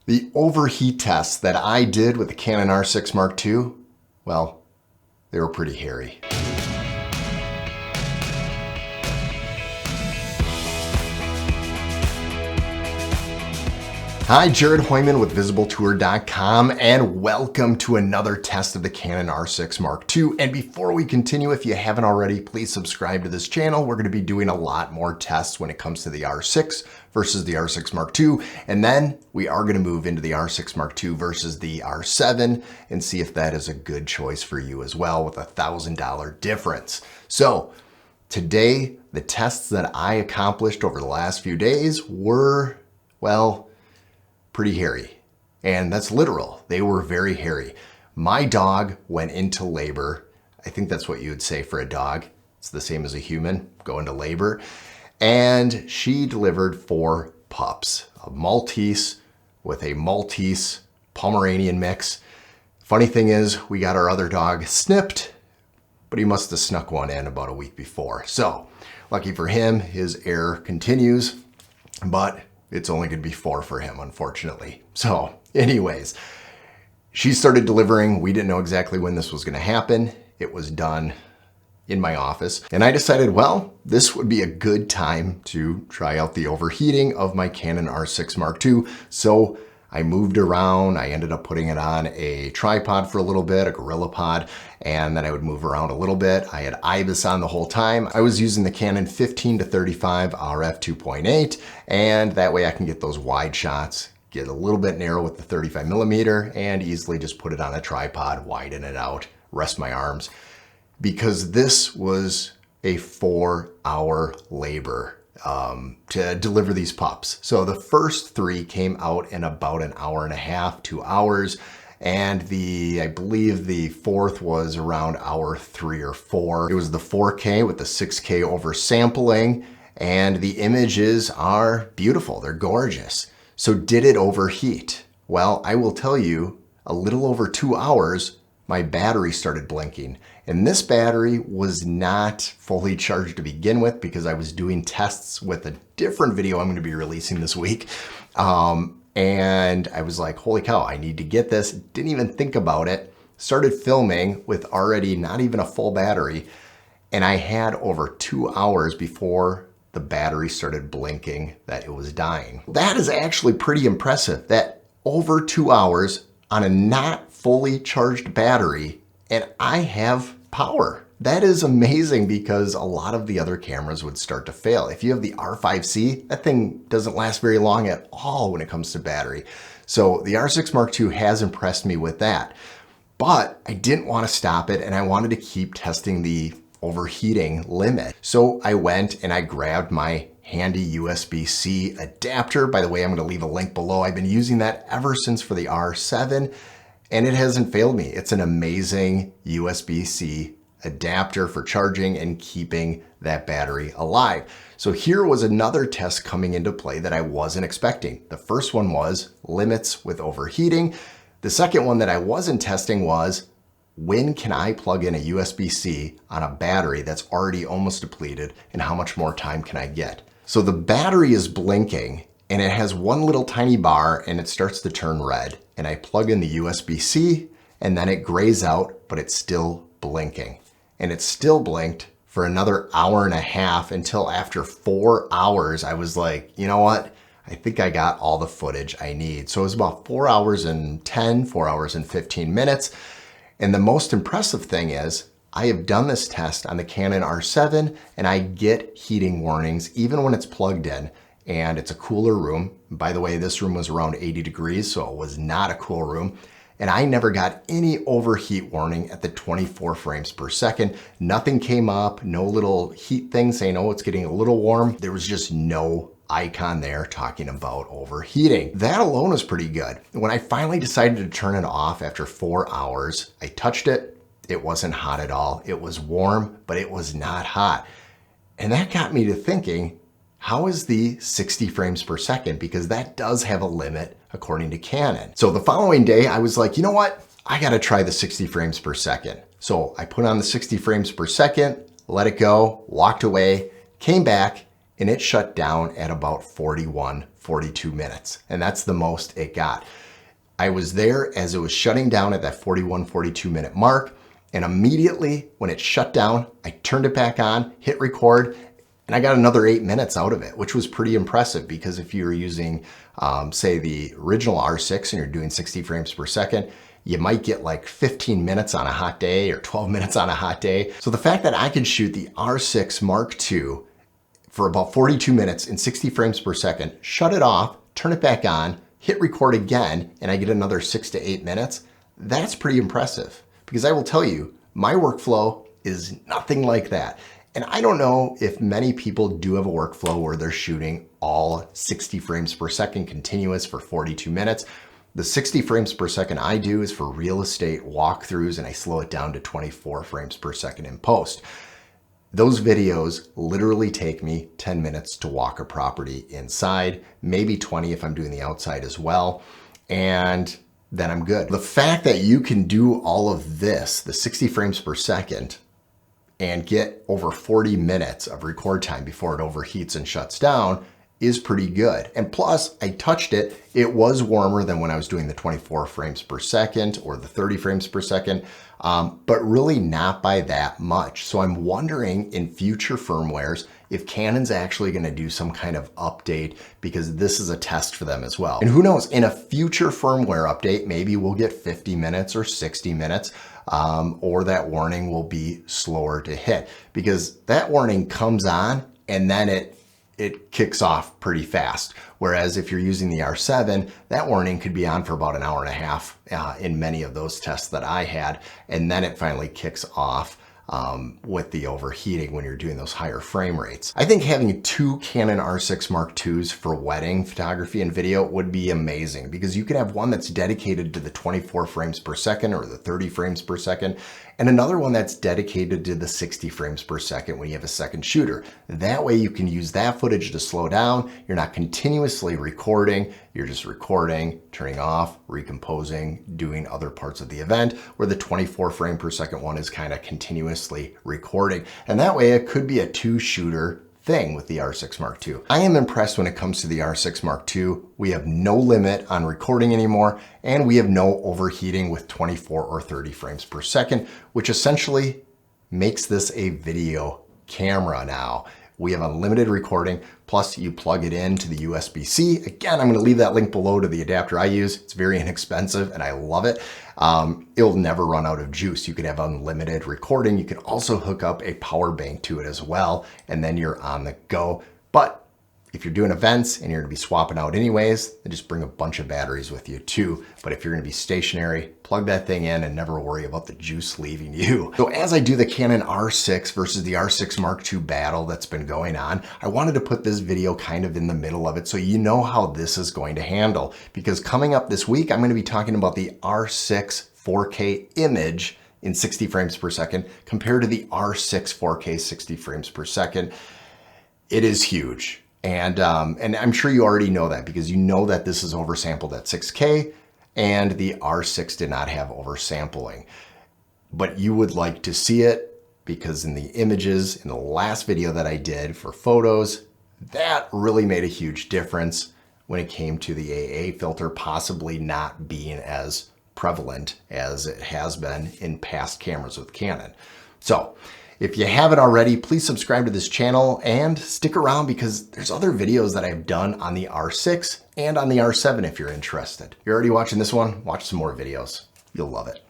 The overheat tests that I did with the Canon R6 Mark II, well, they were pretty hairy. Hi, Jared Hoyman with VisibleTour.com, and welcome to another test of the Canon R6 Mark II. And before we continue, if you haven't already, please subscribe to this channel. We're going to be doing a lot more tests when it comes to the R6 versus the R6 Mark II. And then we are going to move into the R6 Mark II versus the R7 and see if that is a good choice for you as well, with a $1,000 difference. So today, the tests that I accomplished over the last few days were, well, pretty hairy. And that's literal. They were very hairy. My dog went into labor. I think that's what you would say for a dog. It's the same as a human, go into labor. And she delivered 4 pups, a Maltese with a Maltese Pomeranian mix. Funny thing is, we got our other dog snipped, but he must have snuck one in about a week before. So lucky for him, his heir continues, but it's only going to be 4 for him, unfortunately. So anyways, she started delivering. We didn't know exactly when this was going to happen. It was done in my office. And I decided, well, this would be a good time to try out the overheating of my Canon R6 Mark II. So I moved around. I ended up putting it on a tripod for a little bit, a GorillaPod, and then I would move around a little bit. I had IBIS on the whole time. I was using the Canon 15-35 RF 2.8, and that way I can get those wide shots, get a little bit narrow with the 35mm, and easily just put it on a tripod, widen it out, rest my arms, because this was a 4-hour labor to deliver these pups. So the first 3 came out in about an hour and a half, 2 hours. And I believe the 4th was around hour 3 or 4. It was the 4K with the 6K oversampling, and the images are beautiful. They're gorgeous. So did it overheat? Well, I will tell you, a little over 2 hours, my battery started blinking. And this battery was not fully charged to begin with because I was doing tests with a different video I'm going to be releasing this week. And I was like, holy cow, I need to get this. Didn't even think about it. Started filming with already not even a full battery. And I had over 2 hours before the battery started blinking that it was dying. That is actually pretty impressive, that over 2 hours on a not fully charged battery, and I have power. That is amazing because a lot of the other cameras would start to fail. If you have the R5C, that thing doesn't last very long at all when it comes to battery. So the R6 Mark II has impressed me with that. But I didn't want to stop it, and I wanted to keep testing the overheating limit. So I went and I grabbed my handy USB-C adapter. By the way, I'm going to leave a link below. I've been using that ever since for the R7. And it hasn't failed me. It's an amazing USB-C adapter for charging and keeping that battery alive. So here was another test coming into play that I wasn't expecting. The first one was limits with overheating. The second one that I wasn't testing was, when can I plug in a USB-C on a battery that's already almost depleted, and how much more time can I get? So the battery is blinking, and it has one little tiny bar, and it starts to turn red. And I plug in the USB-C, and then it grays out, but it's still blinking. And it still blinked for another hour and a half until after 4 hours, I was like, you know what? I think I got all the footage I need. So it was about 4 hours and 10, 4 hours and 15 minutes. And the most impressive thing is, I have done this test on the Canon R7, and I get heating warnings even when it's plugged in. And it's a cooler room. By the way, this room was around 80 degrees, so it was not a cool room. And I never got any overheat warning at the 24 frames per second. Nothing came up, no little heat thing saying, oh, it's getting a little warm. There was just no icon there talking about overheating. That alone was pretty good. When I finally decided to turn it off after 4 hours, I touched it. It wasn't hot at all. It was warm, but it was not hot. And that got me to thinking, how is the 60 frames per second? Because that does have a limit according to Canon. So the following day, I was like, you know what? I gotta try the 60 frames per second. So I put on the 60 frames per second, let it go, walked away, came back, and it shut down at about 41, 42 minutes. And that's the most it got. I was there as it was shutting down at that 41, 42 minute mark. And immediately when it shut down, I turned it back on, hit record, and I got another 8 minutes out of it, which was pretty impressive because if you're using, say, the original R6 and you're doing 60 frames per second, you might get like 15 minutes on a hot day or 12 minutes on a hot day. So the fact that I can shoot the R6 Mark II for about 42 minutes in 60 frames per second, shut it off, turn it back on, hit record again, and I get another 6 to 8 minutes, that's pretty impressive. Because I will tell you, my workflow is nothing like that. And I don't know if many people do have a workflow where they're shooting all 60 frames per second continuous for 42 minutes. The 60 frames per second I do is for real estate walkthroughs, and I slow it down to 24 frames per second in post. Those videos literally take me 10 minutes to walk a property inside, maybe 20 if I'm doing the outside as well, and then I'm good. The fact that you can do all of this, the 60 frames per second, and get over 40 minutes of record time before it overheats and shuts down is pretty good. And plus, I touched it, it was warmer than when I was doing the 24 frames per second or the 30 frames per second, but really not by that much. So I'm wondering in future firmwares if Canon's actually gonna do some kind of update, because this is a test for them as well. And who knows, in a future firmware update, maybe we'll get 50 minutes or 60 minutes, or that warning will be slower to hit, because that warning comes on and then it kicks off pretty fast. Whereas if you're using the R7, that warning could be on for about an hour and a half in many of those tests that I had. And then it finally kicks off with the overheating when you're doing those higher frame rates. I think having two Canon R6 Mark IIs for wedding photography and video would be amazing, because you can have one that's dedicated to the 24 frames per second or the 30 frames per second, and another one that's dedicated to the 60 frames per second when you have a second shooter. That way you can use that footage to slow down. You're not continuously recording, you're just recording, turning off, recomposing, doing other parts of the event, where the 24 frame per second one is kind of continuously recording. And that way it could be a two-shooter thing with the R6 Mark II. I am impressed when it comes to the R6 Mark II. We have no limit on recording anymore, and we have no overheating with 24 or 30 frames per second, which essentially makes this a video camera now. We have unlimited recording, plus you plug it into the USB-C. Again, I'm gonna leave that link below to the adapter I use. It's very inexpensive and I love it. It'll never run out of juice. You can have unlimited recording. You can also hook up a power bank to it as well, and then you're on the go. But if you're doing events and you're gonna be swapping out anyways, then just bring a bunch of batteries with you too. But if you're gonna be stationary, plug that thing in and never worry about the juice leaving you. So as I do the Canon R6 versus the R6 Mark II battle that's been going on, I wanted to put this video kind of in the middle of it so you know how this is going to handle. Because coming up this week, I'm gonna be talking about the R6 4K image in 60 frames per second compared to the R6 4K 60 frames per second. It is huge. And I'm sure you already know that, because you know that this is oversampled at 6K and the R6 did not have oversampling. But you would like to see it, because in the images in the last video that I did for photos, that really made a huge difference when it came to the AA filter possibly not being as prevalent as it has been in past cameras with Canon. So if you haven't already, please subscribe to this channel and stick around, because there's other videos that I've done on the R6 and on the R7 if you're interested. You're already watching this one, watch some more videos. You'll love it.